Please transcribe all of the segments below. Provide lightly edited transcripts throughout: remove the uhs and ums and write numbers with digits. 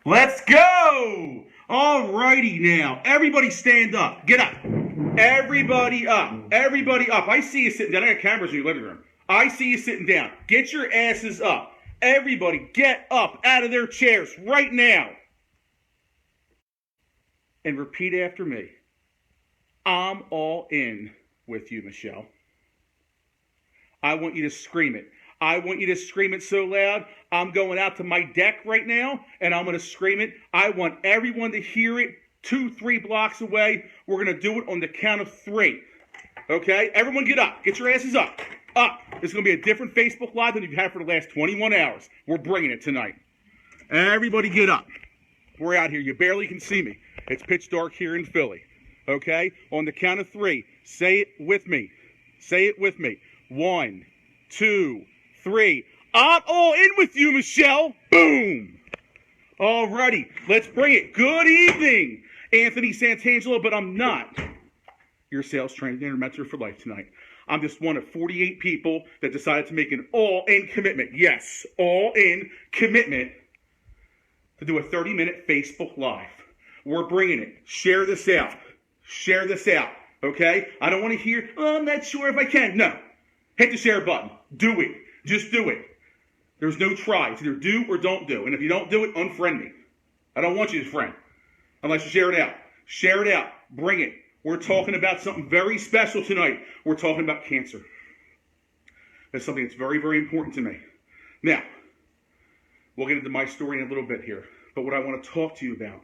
Let's go! Alrighty now. Everybody stand up. Get up. Everybody up. Everybody up. I see you sitting down. I got cameras in your living room. I see you sitting down. Get your asses up. Everybody get up out of their chairs right now. And repeat after me. I'm all in with you, Michelle. I want you to scream it. I want you to scream it so loud. I'm going out to my deck right now, and I'm going to scream it. I want everyone to hear it 2-3 blocks away. We're going to do it on the count of 3. Okay? Everyone get up. Get your asses up. Up. It's going to be a different Facebook Live than you've had for the last 21 hours. We're bringing it tonight. Everybody get up. We're out here. You barely can see me. It's pitch dark here in Philly. Okay? On the count of 3, say it with me. Say it with me. 1, 2, 3. I'm all in with you, Michelle. Boom. Alrighty, let's bring it. Good evening, Anthony Santangelo, but I'm not your sales trainer and mentor for life tonight. I'm just one of 48 people that decided to make an all-in commitment. Yes, all-in commitment to do a 30-minute Facebook Live. We're bringing it. Share this out. Share this out, okay? I don't want to hear, oh, I'm not sure if I can. No. Hit the share button. Do it. Just do it. There's no try. It's either do or don't do. And if you don't do it, unfriend me. I don't want you to friend. Unless you share it out. Share it out. Bring it. We're talking about something very special tonight. We're talking about cancer. That's something that's very, very important to me. Now, we'll get into my story in a little bit here. But what I want to talk to you about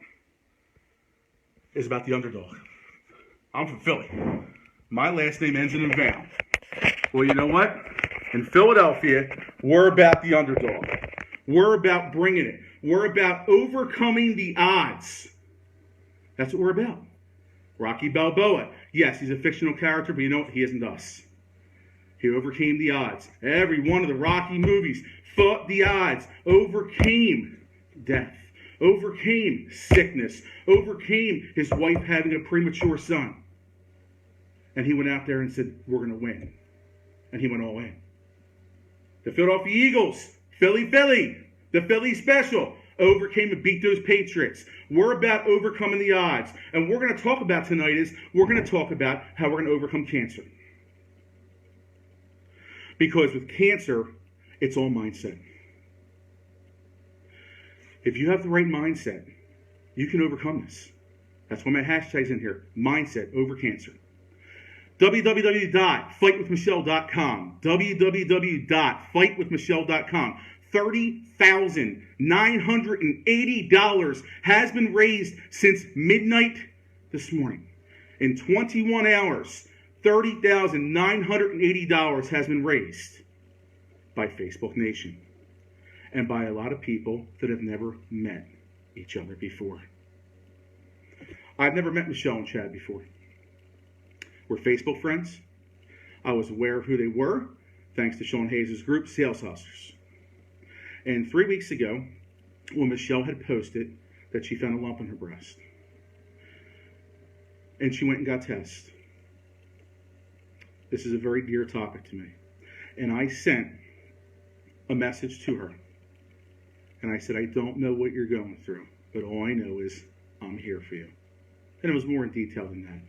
is about the underdog. I'm from Philly. My last name ends in a vowel. Well, you know what? In Philadelphia, we're about the underdog. We're about bringing it. We're about overcoming the odds. That's what we're about. Rocky Balboa. Yes, he's a fictional character, but you know what? He isn't us. He overcame the odds. Every one of the Rocky movies fought the odds, overcame death, overcame sickness, overcame his wife having a premature son. And he went out there and said, we're going to win. And he went all in. The Philadelphia Eagles, Philly, the Philly Special, overcame and beat those Patriots. We're about overcoming the odds. And what we're going to talk about tonight is we're going to talk about how we're going to overcome cancer. Because with cancer, it's all mindset. If you have the right mindset, you can overcome this. That's why my hashtag's in here. Mindset over cancer. www.fightwithmichelle.com. www.fightwithmichelle.com. $30,980 has been raised since midnight this morning. In 21 hours, $30,980 has been raised by Facebook Nation and by a lot of people that have never met each other before. I've never met Michelle and Chad before. We're Facebook friends. I was aware of who they were, thanks to Sean Hayes' group, Sales Hustlers. And 3 weeks ago, when Michelle had posted that she found a lump in her breast, and she went and got tests. This is a very dear topic to me. And I sent a message to her. And I said, I don't know what you're going through, but all I know is I'm here for you. And it was more in detail than that.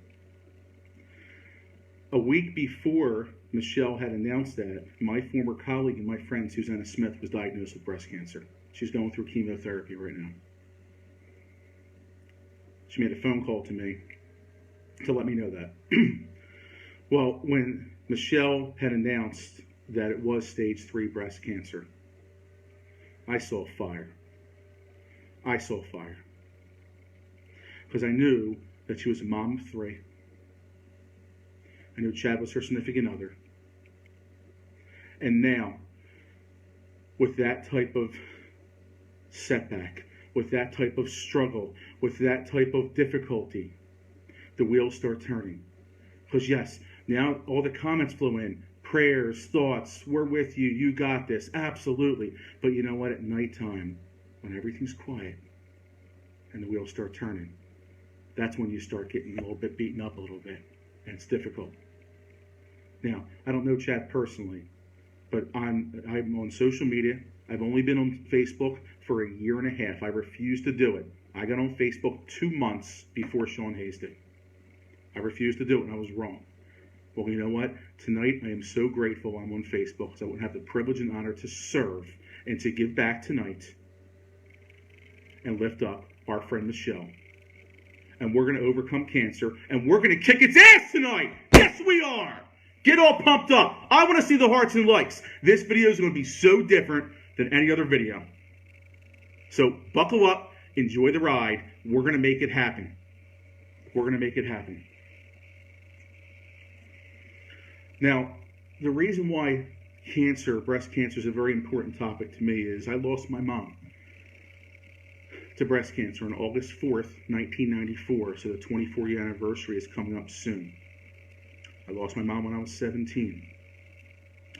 A week before Michelle had announced that, my former colleague and my friend, Susanna Smith, was diagnosed with breast cancer. She's going through chemotherapy right now. She made a phone call to me to let me know that. Well, when Michelle had announced that it was stage 3 breast cancer, I saw fire. I saw fire. Because I knew that she was a mom of 3. I knew Chad was her significant other. And now, with that type of setback, with that type of struggle, with that type of difficulty, the wheels start turning. Because yes, now all the comments flow in. Prayers, thoughts, we're with you, you got this, absolutely. But you know what, at nighttime, when everything's quiet and the wheels start turning, that's when you start getting a little bit beaten up a little bit. And it's difficult. Now, I don't know Chad personally, But I'm on social media. I've only been on Facebook for a year and a half. I refuse to do it. I got on Facebook 2 months before Sean Hayes did. I refused to do it, and I was wrong. Well, you know what? Tonight, I am so grateful I'm on Facebook because I wouldn't have the privilege and honor to serve and to give back tonight and lift up our friend Michelle. And we're going to overcome cancer, and we're going to kick its ass tonight. Yes, we are. Get all pumped up. I want to see the hearts and likes. This video is going to be so different than any other video. So buckle up. Enjoy the ride. We're going to make it happen. We're going to make it happen. Now, the reason why breast cancer is a very important topic to me is I lost my mom to breast cancer on August 4th, 1994. So the 24-year anniversary is coming up soon. I lost my mom when I was 17.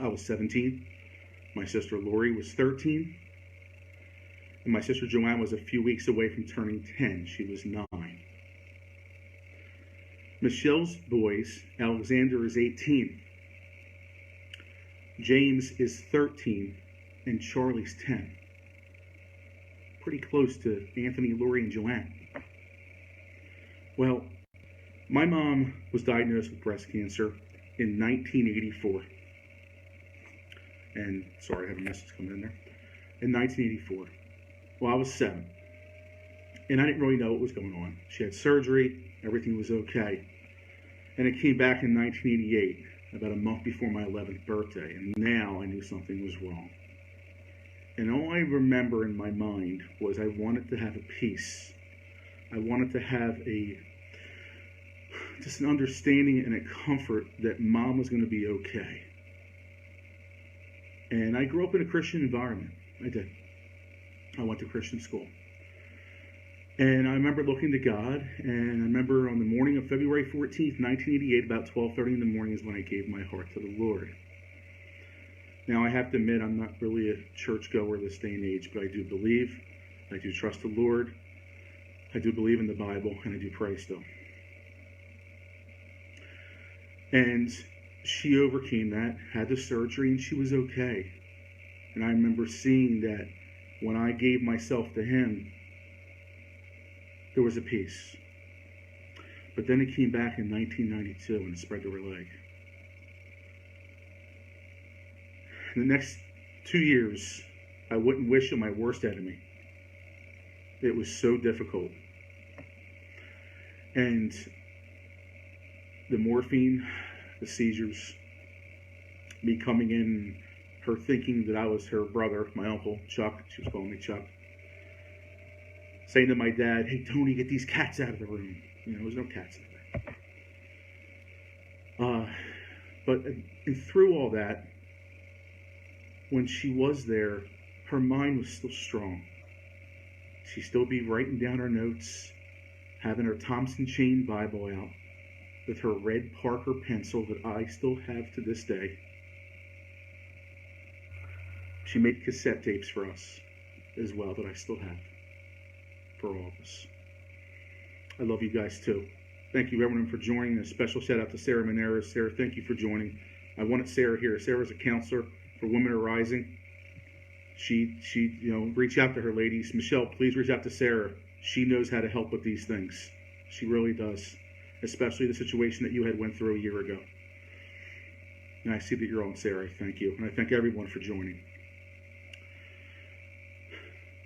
I was 17. My sister Lori was 13. And my sister Joanne was a few weeks away from turning 10. She was 9. Michelle's boys, Alexander is 18. James is 13. And Charlie's 10. Pretty close to Anthony, Lori, and Joanne. Well, my mom was diagnosed with breast cancer in 1984. And, sorry, I have a message coming in there. In 1984. Well, I was 7. And I didn't really know what was going on. She had surgery. Everything was okay. And it came back in 1988, about a month before my 11th birthday. And now I knew something was wrong. And all I remember in my mind was I wanted to have a peace. I wanted to have just an understanding and a comfort that Mom was going to be okay. And I grew up in a Christian environment. I did. I went to Christian school. And I remember looking to God, and I remember on the morning of February 14th, 1988, about 12:30 in the morning is when I gave my heart to the Lord. Now, I have to admit, I'm not really a churchgoer this day and age, but I do believe, I do trust the Lord, I do believe in the Bible, and I do pray still. And she overcame that, had the surgery, and she was okay. And I remember seeing that when I gave myself to Him, there was a peace. But then it came back in 1992 and it spread to her leg. In the next 2 years, I wouldn't wish on my worst enemy. It was so difficult. And the morphine, the seizures, me coming in, her thinking that I was her brother, my uncle, Chuck, she was calling me Chuck, saying to my dad, "Hey, Tony, get these cats out of the room." You know, there was no cats in there. But through all that, when she was there, her mind was still strong. She'd still be writing down her notes, having her Thompson Chain Bible out, with her red Parker pencil that I still have to this day. She made cassette tapes for us as well that I still have for all of us. I love you guys too. Thank you everyone for joining. A special shout out to Sarah Maneras. Sarah, thank you for joining. I wanted Sarah here. Sarah's a counselor for Women Are Rising. She reach out to her ladies. Michelle, please reach out to Sarah. She knows how to help with these things. She really does. Especially the situation that you had went through a year ago. And I see that you're on, Sarah. Thank you. And I thank everyone for joining.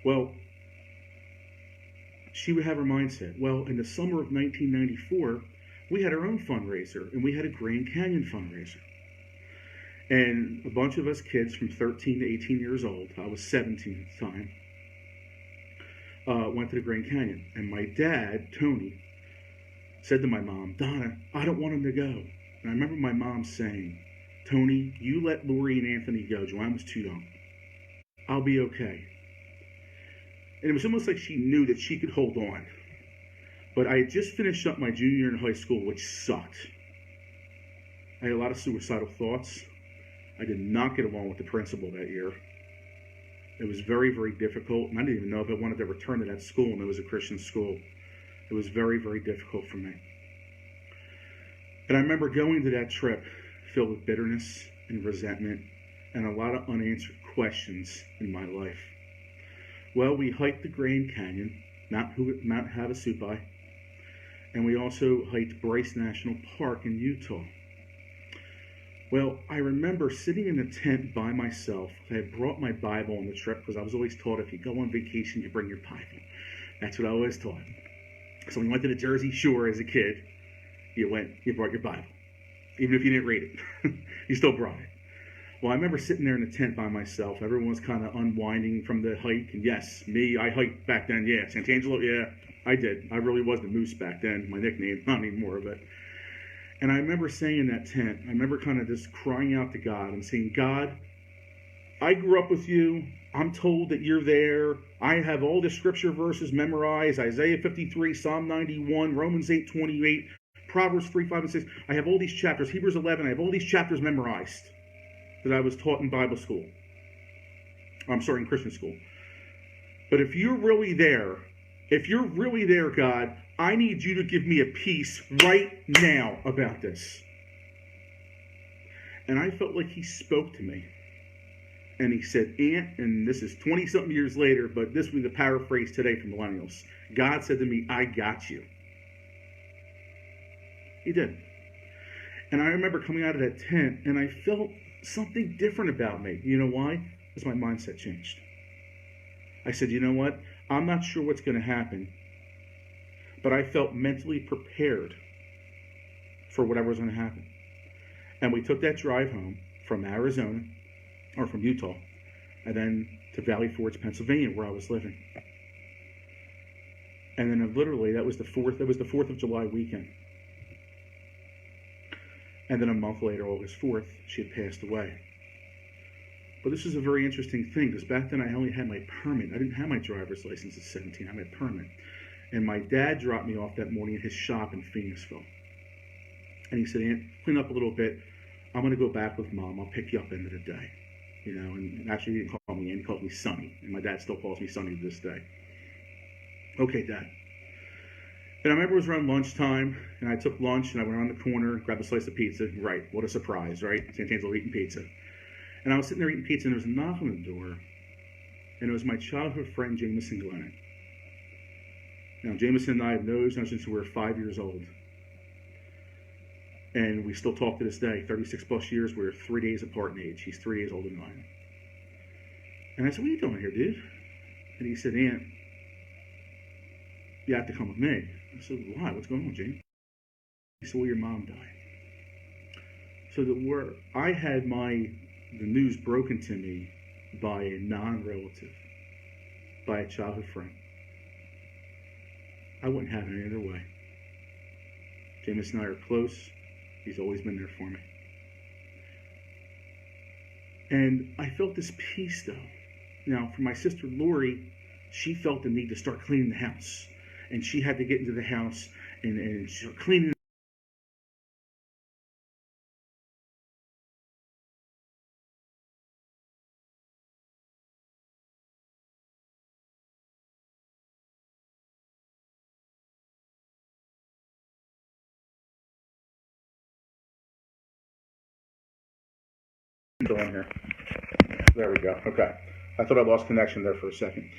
Well, she would have her mindset. Well, in the summer of 1994, we had our own fundraiser, and we had a Grand Canyon fundraiser. And a bunch of us kids from 13 to 18 years old, I was 17 at the time, went to the Grand Canyon. And my dad, Tony, said to my mom, "Donna, I don't want him to go." And I remember my mom saying, "Tony, you let Lori and Anthony go. Joanne was too young. I'll be okay." And it was almost like she knew that she could hold on. But I had just finished up my junior year in high school, which sucked. I had a lot of suicidal thoughts. I did not get along with the principal that year. It was very, very difficult, and I didn't even know if I wanted to return to that school, and it was a Christian school. It was very, very difficult for me. And I remember going to that trip filled with bitterness and resentment and a lot of unanswered questions in my life. Well, we hiked the Grand Canyon, Mount Havasupai, and we also hiked Bryce National Park in Utah. Well, I remember sitting in a tent by myself. I had brought my Bible on the trip because I was always taught if you go on vacation, you bring your Bible. That's what I was taught. So when we went to the Jersey Shore as a kid, you brought your Bible. Even if you didn't read it, you still brought it. Well, I remember sitting there in the tent by myself. Everyone was kind of unwinding from the hike. And yes, I hiked back then. Yeah, Santangelo, yeah, I did. I really was the Moose back then, my nickname, not anymore, but. And I remember saying in that tent, I remember kind of just crying out to God and saying, God, I grew up with you. I'm told that you're there. I have all the scripture verses memorized, Isaiah 53, Psalm 91, Romans 8:28, Proverbs 3, 5, and 6. I have all these chapters, Hebrews 11, I have all these chapters memorized that I was taught in Bible school. In Christian school. But if you're really there, God, I need you to give me a peace right now about this. And I felt like he spoke to me. And he said, Ant, and this is 20-something years later, but this will be the paraphrase today for millennials. God said to me, I got you. He did. And I remember coming out of that tent, and I felt something different about me. You know why? Because my mindset changed. I said, you know what? I'm not sure what's going to happen, but I felt mentally prepared for whatever was going to happen. And we took that drive home from from Utah, and then to Valley Forge, Pennsylvania, where I was living. And then literally, that was the 4th of July weekend. And then a month later, August 4th, she had passed away. But this is a very interesting thing, because back then I only had my permit. I didn't have my driver's license at 17. I had my permit. And my dad dropped me off that morning at his shop in Phoenixville. And he said, Aunt, clean up a little bit. I'm going to go back with Mom. I'll pick you up end of the day. You know, and actually he didn't call me Aunt, he called me Sonny. And my dad still calls me Sonny to this day. Okay, Dad. And I remember it was around lunchtime, and I took lunch, and I went around the corner, grabbed a slice of pizza. Right, what a surprise, right? Santangelo eating pizza. And I was sitting there eating pizza, and there was a knock on the door, and it was my childhood friend, Jameson Glennon. Now, Jameson and I have known each other since we were 5 years old. And we still talk to this day, 36 plus years. We're 3 days apart in age. He's 3 days older than I am. And I said, what are you doing here, dude? And he said, Aunt, you have to come with me. I said, why? What's going on, James? He said, well, your mom died. So I had the news broken to me by a non-relative, by a childhood friend. I wouldn't have it any other way. James and I are close. He's always been there for me. And I felt this peace, though. Now, for my sister Lori, she felt the need to start cleaning the house. And she had to get into the house and start cleaning. On here. There we go. Okay. I thought I lost connection there for a second.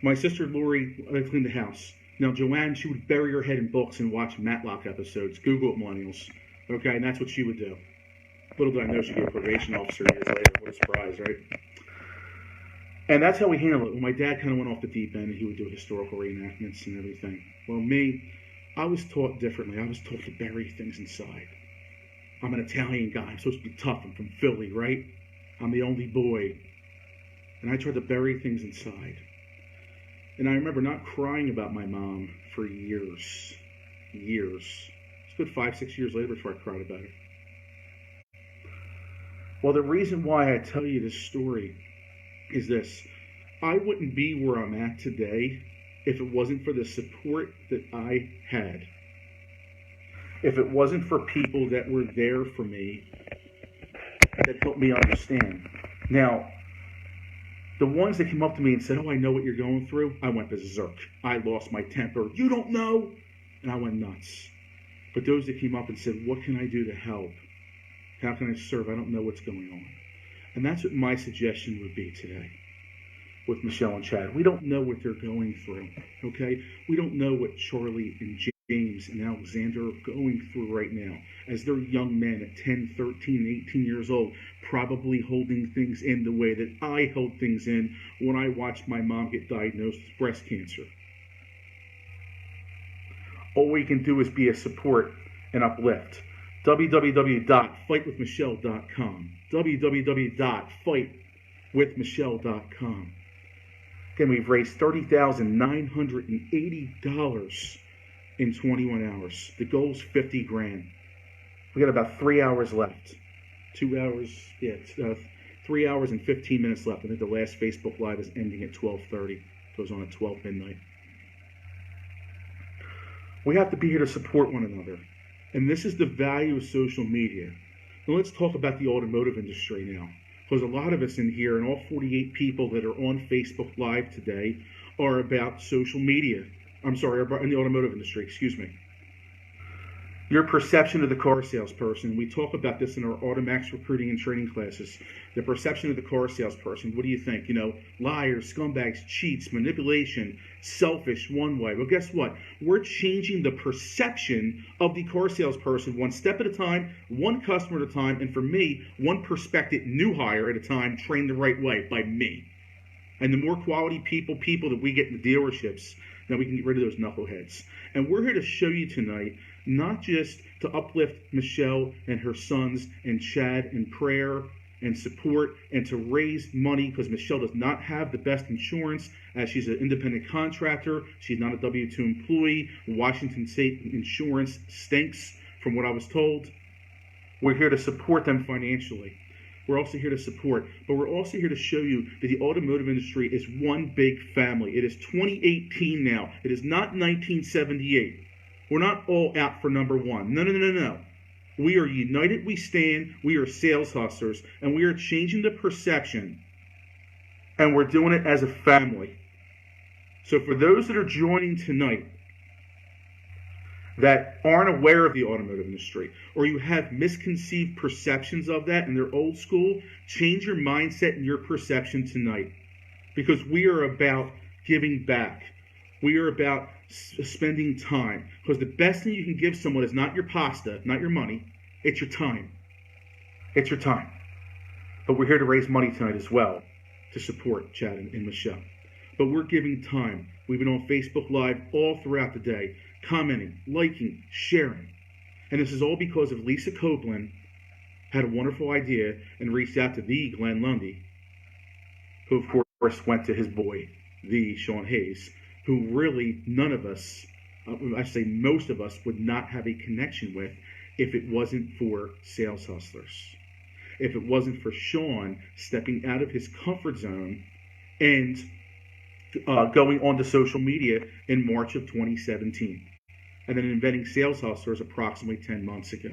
My sister Lori cleaned the house. Now, Joanne, she would bury her head in books and watch Matlock episodes. Google it, millennials. Okay, and that's what she would do. Little did I know she'd be a probation officer years later. What a surprise, right? And that's how we handled it. When my dad kind of went off the deep end, he would do historical reenactments and everything. Well, me, I was taught differently. I was taught to bury things inside. I'm an Italian guy. I'm supposed to be tough. I'm from Philly, right? I'm the only boy. And I tried to bury things inside. And I remember not crying about my mom for years. Years. It's a good 5-6 years later before I cried about it. Well, the reason why I tell you this story is this. I wouldn't be where I'm at today if it wasn't for the support that I had. If it wasn't for people that were there for me, that helped me understand. Now, the ones that came up to me and said, oh, I know what you're going through, I went berserk. I lost my temper. You don't know? And I went nuts. But those that came up and said, what can I do to help? How can I serve? I don't know what's going on. And that's what my suggestion would be today with Michelle and Chad. We don't know what they're going through, okay? We don't know what Charlie and James and Alexander are going through right now as they're young men at 10, 13, 18 years old, probably holding things in the way that I held things in when I watched my mom get diagnosed with breast cancer. All we can do is be a support and uplift. www.fightwithmichelle.com. www.fightwithmichelle.com. Again, we've raised $30,980 in 21 hours. The goal's $50,000. We got about 3 hours left. 2 hours, 3 hours and 15 minutes left. I think the last Facebook Live is ending at 12:30. Goes on at 12 midnight. We have to be here to support one another. And this is the value of social media. Now let's talk about the automotive industry now. Because a lot of us in here, and all 48 people that are on Facebook Live today, are about social media. I'm sorry, in the automotive industry, excuse me. Your perception of the car salesperson. We talk about this in our Automax recruiting and training classes. The perception of the car salesperson. What do you think? Liars, scumbags, cheats, manipulation, selfish, one way. Well, guess what? We're changing the perception of the car salesperson one step at a time, one customer at a time, and for me, one prospective new hire at a time, trained the right way by me. And the more quality people that we get in the dealerships, then we can get rid of those knuckleheads. And we're here to show you tonight, not just to uplift Michelle and her sons and Chad in prayer and support and to raise money, because Michelle does not have the best insurance as she's an independent contractor. She's not a W-2 employee. Washington State insurance stinks from what I was told. We're here to support them financially. We're also here to support, but we're also here to show you that the automotive industry is one big family. It is 2018 now. It is not 1978. We're not all out for number one. No. We are united, we stand, we are sales hustlers, and we are changing the perception, and we're doing it as a family. So for those that are joining tonight that aren't aware of the automotive industry, or you have misconceived perceptions of that and they're old school, change your mindset and your perception tonight. Because we are about giving back. We are about spending time. Because the best thing you can give someone is not your pasta, not your money. It's your time. It's your time. But we're here to raise money tonight as well to support Chad and Michelle. But we're giving time. We've been on Facebook Live all throughout the day, commenting, liking, sharing. And this is all because of Lisa Copeland had a wonderful idea and reached out to the Glenn Lundy, who of course went to his boy, the Sean Hayes, who really none of us, I say most of us, would not have a connection with if it wasn't for sales hustlers. If it wasn't for Sean stepping out of his comfort zone and going onto social media in March of 2017. And then inventing Sales Hustlers approximately 10 months ago.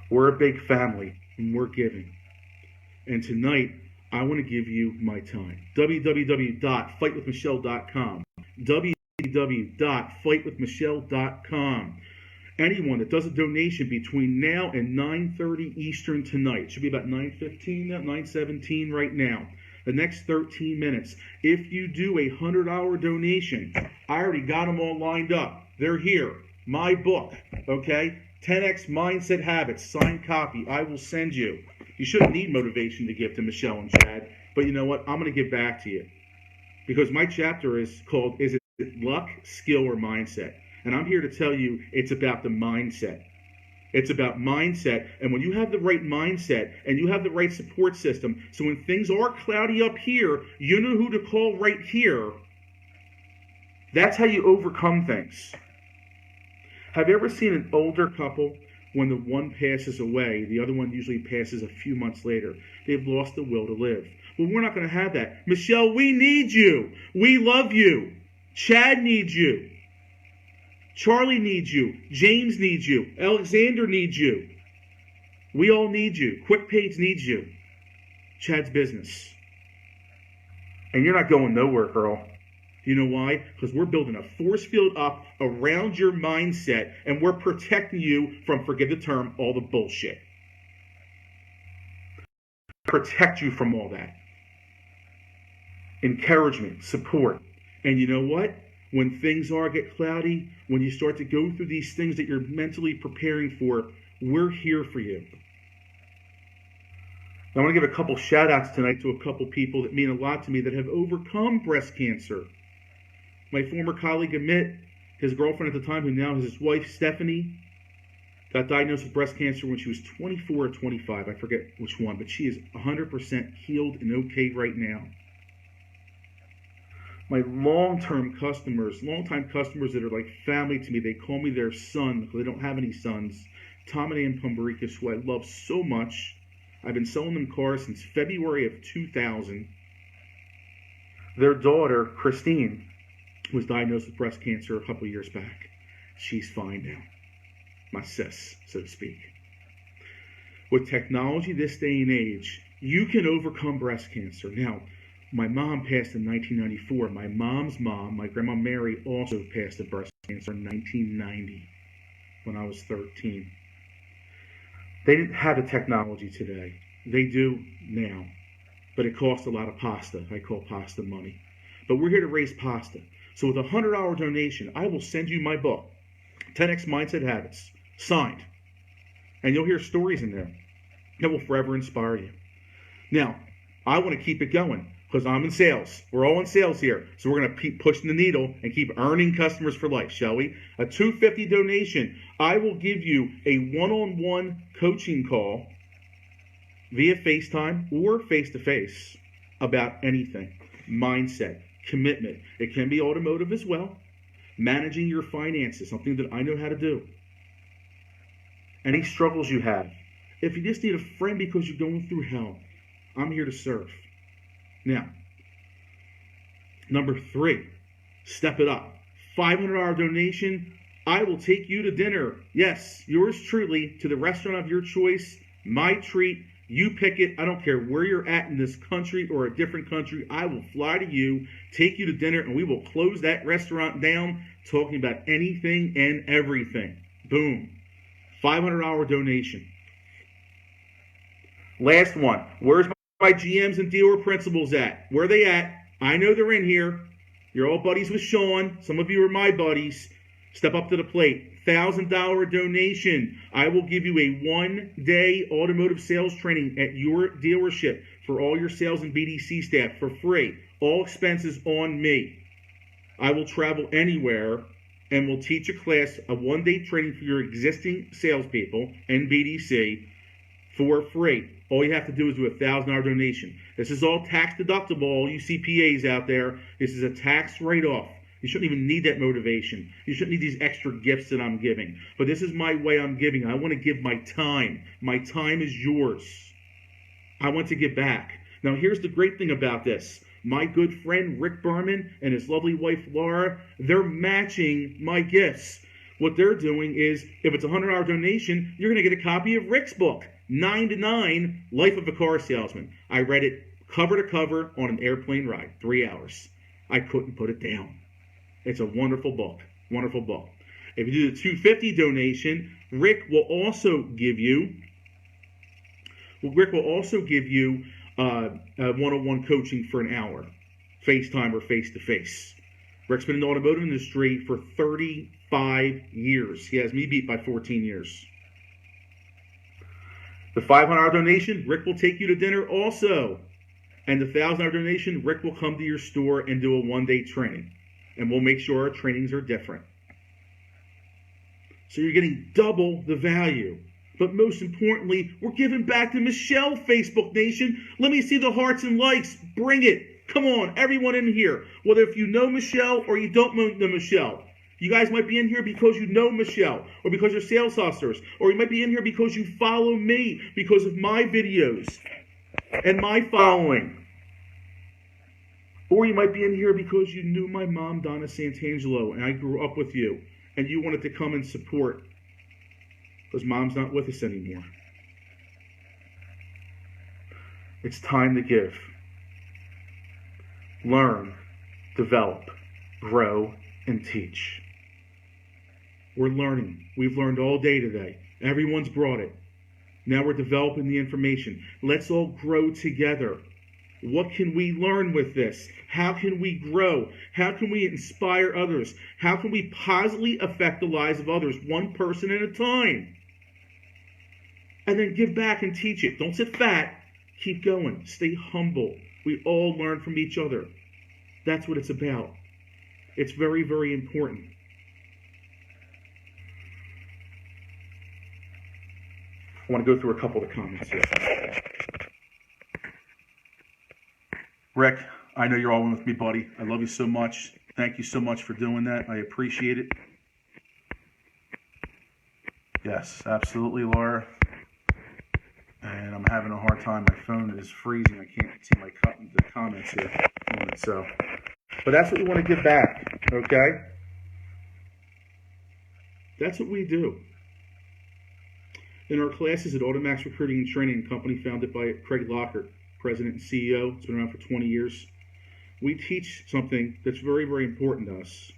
We're a big family, and we're giving. And tonight, I want to give you my time. www.fightwithmichelle.com. www.fightwithmichelle.com. Anyone that does a donation between now and 9:30 Eastern tonight, it should be about 9:15 now, 9:17 right now, the next 13 minutes, if you do a $100 donation, I already got them all lined up. They're here. My book, okay? 10X Mindset Habits, signed copy. I will send you. You shouldn't need motivation to give to Michelle and Chad, but you know what? I'm going to give back to you. Because my chapter is called, Is It Luck, Skill, or Mindset? And I'm here to tell you it's about the mindset. It's about mindset. And when you have the right mindset and you have the right support system, so when things are cloudy up here, you know who to call right here. That's how you overcome things. Have you ever seen an older couple, when the one passes away, the other one usually passes a few months later? They've lost the will to live. Well, we're not going to have that. Michelle, we need you. We love you. Chad needs you. Charlie needs you. James needs you. Alexander needs you. We all need you. QuickPage needs you. Chad's business. And you're not going nowhere, girl. You know why? Because we're building a force field up around your mindset, and we're protecting you from, forgive the term, all the bullshit. protect you from all that. Encouragement, support. And you know what? When things get cloudy, when you start to go through these things that you're mentally preparing for, we're here for you. I want to give a couple shout outs tonight to a couple people that mean a lot to me that have overcome breast cancer. My former colleague Amit, his girlfriend at the time, who now is his wife Stephanie, got diagnosed with breast cancer when she was 24 or 25. I forget which one, but she is 100% healed and okay right now. My long-time customers that are like family to me, they call me their son because they don't have any sons. Tom and Ann Pumbaricus, who I love so much. I've been selling them cars since February of 2000. Their daughter, Christine, was diagnosed with breast cancer a couple years back. She's fine now. My sis, so to speak. With technology this day and age, you can overcome breast cancer. Now, my mom passed in 1994. My mom's mom, my grandma Mary, also passed of breast cancer in 1990 when I was 13. They didn't have the technology today. They do now. But it costs a lot of pasta. I call pasta money. But we're here to raise pasta. So with a $100 donation, I will send you my book, 10X Mindset Habits, signed. And you'll hear stories in there that will forever inspire you. Now, I want to keep it going because I'm in sales. We're all in sales here. So we're going to keep pushing the needle and keep earning customers for life, shall we? A $250 donation. I will give you a one-on-one coaching call via FaceTime or face-to-face about anything. Mindset, commitment. It can be automotive as well. Managing your finances, something that I know how to do. Any struggles you have. If you just need a friend because you're going through hell, I'm here to serve. Now, number 3, step it up. $500 donation. I will take you to dinner. Yes, yours truly, to the restaurant of your choice. My treat. You pick it. I don't care where you're at in this country or a different country. I will fly to you, take you to dinner, and we will close that restaurant down talking about anything and everything. Boom. $500 donation. Last one. Where's my GMs and dealer principals at? Where are they at? I know they're in here. You're all buddies with Sean. Some of you are my buddies. Step up to the plate. $1,000 donation. I will give you a 1-day automotive sales training at your dealership for all your sales and BDC staff for free. All expenses on me. I will travel anywhere and will teach a class, a 1-day training for your existing salespeople and BDC for free. All you have to do is do a $1,000 donation. This is all tax deductible, all you CPAs out there. This is a tax write-off. You shouldn't even need that motivation. You shouldn't need these extra gifts that I'm giving. But this is my way I'm giving. I want to give my time. My time is yours. I want to give back. Now, here's the great thing about this. My good friend Rick Berman and his lovely wife Laura, they're matching my gifts. What they're doing is, if it's a $100 donation, you're going to get a copy of Rick's book, 9 to 9, Life of a Car Salesman. I read it cover to cover on an airplane ride, 3 hours. I couldn't put it down. It's a wonderful book, wonderful book. If you do the $250 donation, Rick will also give you one-on-one coaching for an hour, FaceTime or face-to-face. Rick's been in the automotive industry for 35 years. He has me beat by 14 years. The $500 donation, Rick will take you to dinner also. And the $1,000 donation, Rick will come to your store and do a 1-day training. And we'll make sure our trainings are different. So you're getting double the value. But most importantly, we're giving back to Michelle, Facebook Nation. Let me see the hearts and likes. Bring it. Come on, everyone in here. Whether if you know Michelle or you don't know Michelle. You guys might be in here because you know Michelle, or because you're sales hustlers, or you might be in here because you follow me because of my videos and my following. Or you might be in here because you knew my mom, Donna Santangelo, and I grew up with you, and you wanted to come and support because mom's not with us anymore. It's time to give. Learn, develop, grow, and teach. We're learning. We've learned all day today. Everyone's brought it. Now we're developing the information. Let's all grow together. What can we learn with this? How can we grow? How can we inspire others? How can we positively affect the lives of others, one person at a time? And then give back and teach it. Don't sit fat. Keep going. Stay humble. We all learn from each other. That's what it's about. It's very, very important. I want to go through a couple of the comments here. Rick, I know you're all in with me, buddy. I love you so much. Thank you so much for doing that. I appreciate it. Yes, absolutely, Laura. And I'm having a hard time. My phone is freezing. I can't see the comments here. So, but that's what we want to give back, okay? That's what we do. In our classes at Automax Recruiting and Training, a company founded by Craig Lockhart, President and CEO, it's been around for 20 years, we teach something that's very, very important to us.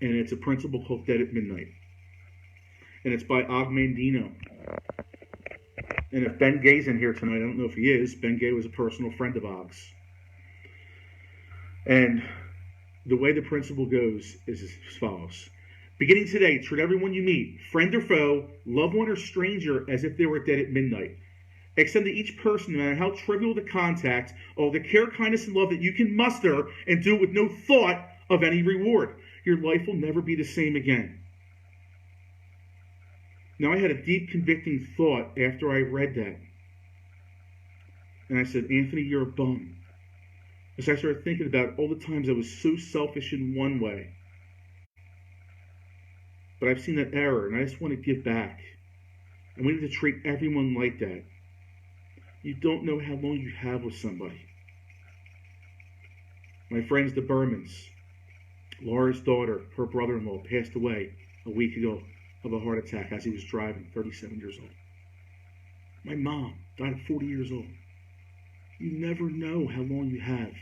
And it's a principle called Dead at Midnight. And it's by Og Mandino. And if Ben Gay's in here tonight, I don't know if he is. Ben Gay was a personal friend of Og's. And the way the principle goes is as follows. Beginning today, treat everyone you meet, friend or foe, loved one or stranger, as if they were dead at midnight. Extend to each person, no matter how trivial the contact, all the care, kindness, and love that you can muster, and do it with no thought of any reward. Your life will never be the same again. Now, I had a deep, convicting thought after I read that. And I said, Anthony, you're a bum. As I started thinking about all the times I was so selfish in one way. But I've seen that error, and I just want to give back. And we need to treat everyone like that. You don't know how long you have with somebody. My friends, the Bermans, Laura's daughter, her brother-in-law, passed away a week ago of a heart attack as he was driving, 37 years old. My mom died at 40 years old. You never know how long you have.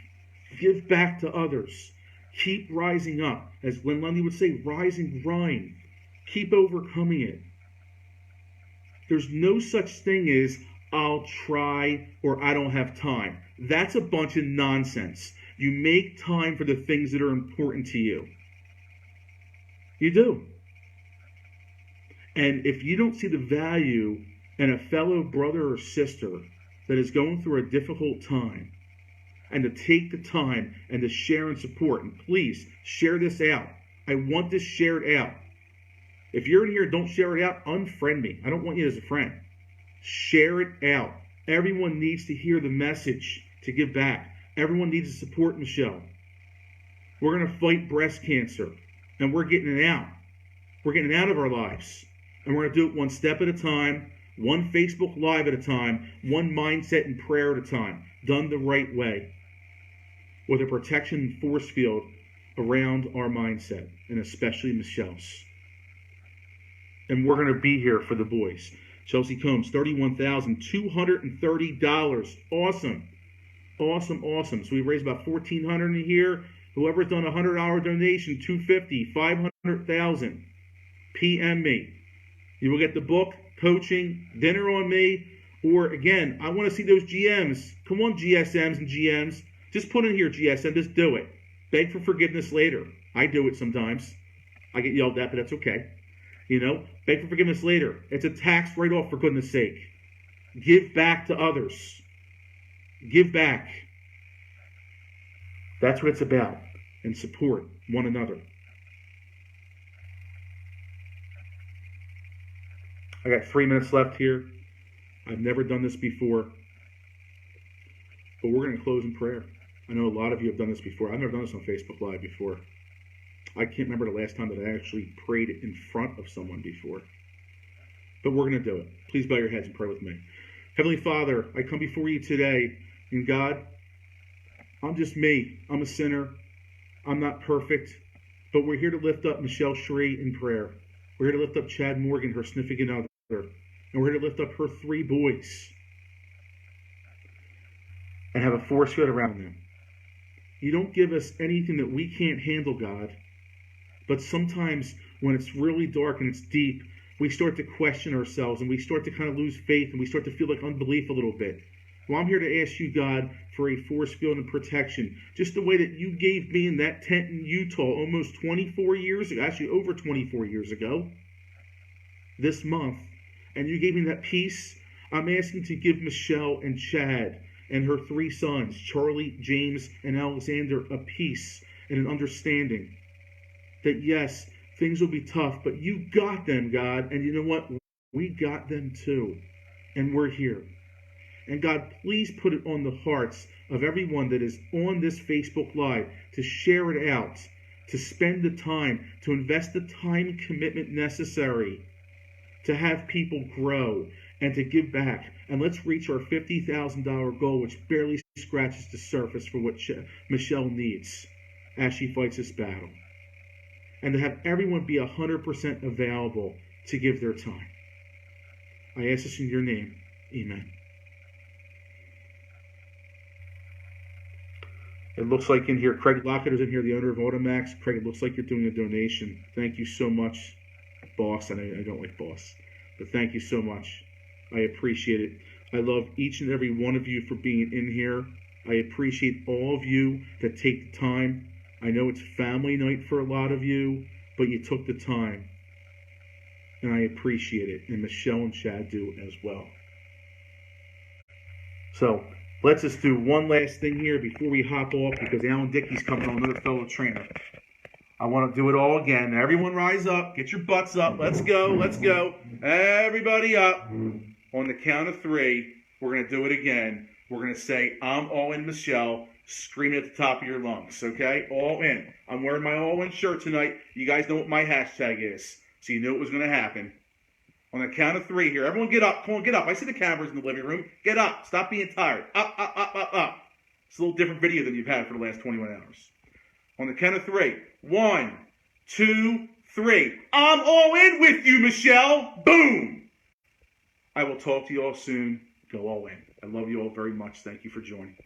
Give back to others. Keep rising up. As Glenn Lundy would say, rise and grind. Keep overcoming it. There's no such thing as I'll try or I don't have time. That's a bunch of nonsense. You make time for the things that are important to you. You do. And if you don't see the value in a fellow brother or sister that is going through a difficult time, and to take the time and to share and support, and please share this out. I want this shared out. If you're in here and don't share it out, unfriend me. I don't want you as a friend. Share it out. Everyone needs to hear the message to give back. Everyone needs to support Michelle. We're going to fight breast cancer, and we're getting it out. We're getting it out of our lives. And we're going to do it one step at a time, one Facebook Live at a time, one mindset and prayer at a time, done the right way, with a protection force field around our mindset, and especially Michelle's. And we're going to be here for the boys. Chelsea Combs, $31,230. Awesome. Awesome, awesome. So we raised about $1,400 in here. Whoever's done a $100 donation, $250, $500,000. PM me. You will get the book, coaching, dinner on me, or again, I want to see those GMs. Come on, GSMs and GMs. Just put in here GSM. Just do it. Beg for forgiveness later. I do it sometimes. I get yelled at, but that's okay. Beg for forgiveness later. It's a tax write-off, for goodness sake. Give back to others. Give back. That's what it's about. And support one another. I got 3 minutes left here. I've never done this before. But we're going to close in prayer. I know a lot of you have done this before. I've never done this on Facebook Live before. I can't remember the last time that I actually prayed in front of someone before. But we're going to do it. Please bow your heads and pray with me. Heavenly Father, I come before you today. And God, I'm just me. I'm a sinner. I'm not perfect. But we're here to lift up Michelle Shree in prayer. We're here to lift up Chad Morgan, her significant other. And we're here to lift up her 3 boys. And have a force field around them. You don't give us anything that we can't handle, God. But sometimes when it's really dark and it's deep, we start to question ourselves and we start to kind of lose faith and we start to feel like unbelief a little bit. Well, I'm here to ask you, God, for a force field and protection, just the way that you gave me in that tent in Utah almost 24 years ago, actually over 24 years ago, this month, and you gave me that peace. I'm asking to give Michelle and Chad and her 3 sons, Charlie, James, and Alexander, a peace and an understanding that, yes, things will be tough, but you got them, God, and you know what? We got them too, and we're here. And God, please put it on the hearts of everyone that is on this Facebook Live to share it out, to spend the time, to invest the time and commitment necessary to have people grow and to give back. And let's reach our $50,000 goal, which barely scratches the surface for what Michelle needs as she fights this battle. And to have everyone be 100% available to give their time. I ask this in your name. Amen. It looks like in here, Craig Lockett is in here, the owner of Automax. Craig, it looks like you're doing a donation. Thank you so much, boss. I don't like boss, but thank you so much. I appreciate it. I love each and every one of you for being in here. I appreciate all of you that take the time. I know it's family night for a lot of you, but you took the time. And I appreciate it. And Michelle and Chad do as well. So let's just do one last thing here before we hop off, because Alan Dickey's coming on, another fellow trainer. I want to do it all again. Everyone rise up. Get your butts up. Let's go. Let's go. Everybody up. On the count of 3, we're going to do it again. We're going to say, I'm all in, Michelle. Scream it at the top of your lungs, okay? All in. I'm wearing my all in shirt tonight. You guys know what my hashtag is, so you knew it was going to happen. On the count of 3 here. Everyone get up. Come on, get up. I see the cameras in the living room. Get up. Stop being tired. Up, up, up, up, up. It's a little different video than you've had for the last 21 hours. On the count of 3. 1, 2, 3. I'm all in with you, Michelle. Boom. I will talk to you all soon. Go all in. I love you all very much. Thank you for joining.